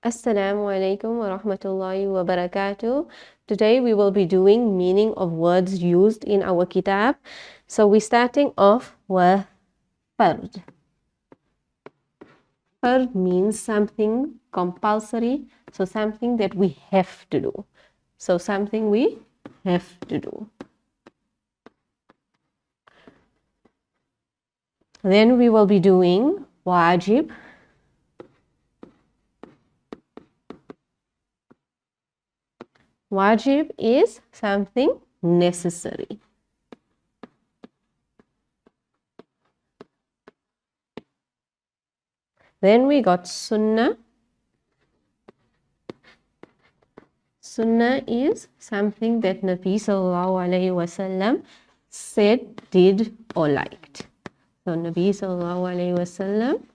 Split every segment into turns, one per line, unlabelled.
Assalamu alaikum wa rahmatullahi wa barakatuh. Today we will be doing meaning of words used in our kitab. So we're starting off with fard. Fard means something compulsory, so something that we have to do. So something we have to do. Then we will be doing wajib. Wajib is something necessary. Then we got sunnah. Sunnah is something that Nabi sallallahu alayhi wasallam said, did or liked. So Nabi sallallahu alayhi wasallam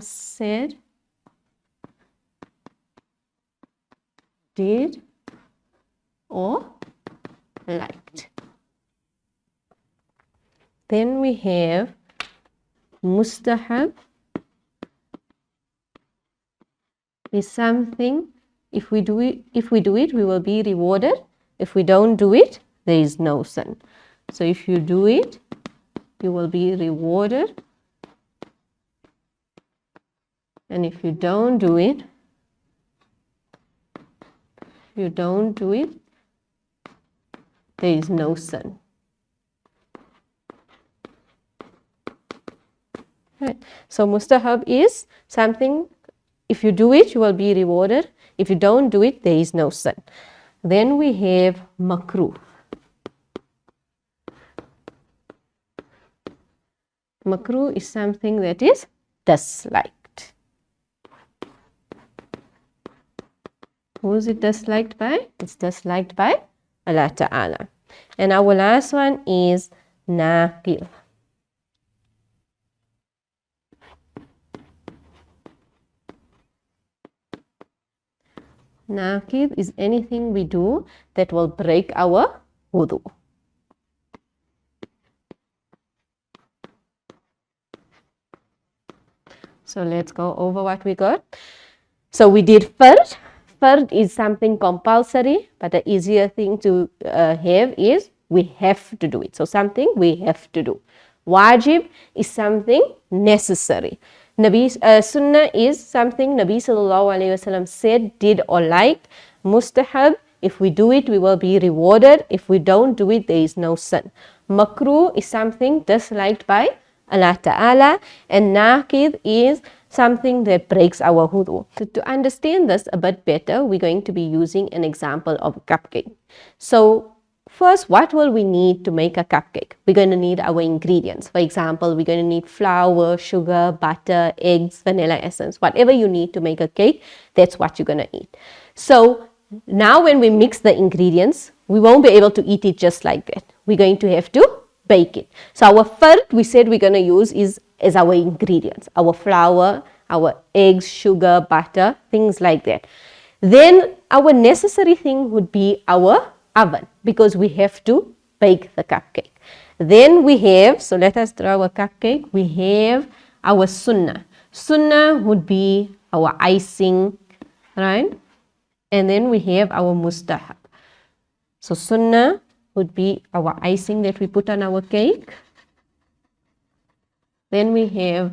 said, did or liked. Then we have mustahab. Is something, if we do it, we will be rewarded. If we don't do it, there is no sin. So if you do it, you will be rewarded. And if you don't do it, there is no sin. Right. So mustahab is something, if you do it, you will be rewarded. If you don't do it, there is no sin. Then we have makruh. Makruh is something that is disliked. Who is it disliked by? It's disliked by Allah Ta'ala. And our last one is naqil. Naqid is anything we do that will break our wudu. So let's go over what we got. So we did fard. Fard is something compulsory, but the easier thing to have is we have to do it. So something we have to do. Wajib is something necessary. Sunnah is something Nabi sallallahu alayhi wasallam said, did or liked. Mustahab, if we do it, we will be rewarded. If we don't do it, there is no sin. Makruh is something disliked by Allah Ta'ala. And naqid is something that breaks our wudu. So to understand this a bit better, we're going to be using an example of a cupcake. So first, what will we need to make a cupcake? We're going to need our ingredients. For example, we're going to need flour, sugar, butter, eggs, vanilla essence. Whatever you need to make a cake, that's what you're going to eat. So now when we mix the ingredients, we won't be able to eat it just like that. We're going to have to bake it. So our fard, we said we're going to use as our ingredients. Our flour, our eggs, sugar, butter, things like that. Then our necessary thing would be our oven, because we have to bake the cupcake. Then we have, so let us draw a cupcake, we have our sunnah. Sunnah would be our icing, right? And then we have our mustahab. So sunnah would be our icing that we put on our cake. Then we have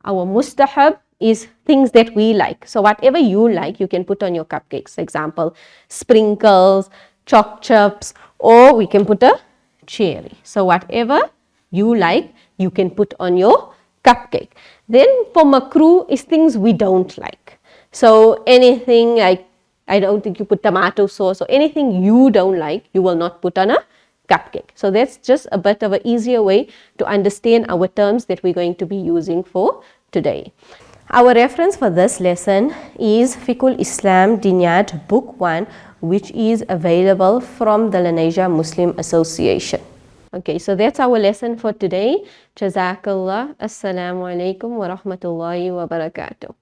our mustahab is things that we like. So whatever you like, you can put on your cupcakes. For example, sprinkles, choc chips, or we can put a cherry. So whatever you like, you can put on your cupcake. Then for makruh is things we don't like. So anything like, I don't think you put tomato sauce or anything you don't like, you will not put on a cupcake. So that's just a bit of an easier way to understand our terms that we're going to be using for today. Our reference for this lesson is Fiqhul Islam Dinyat Book 1, which is available from the Lenasia Muslim Association. Okay, so that's our lesson for today. Jazakallah. Assalamu alaikum wa rahmatullahi wa barakatuh.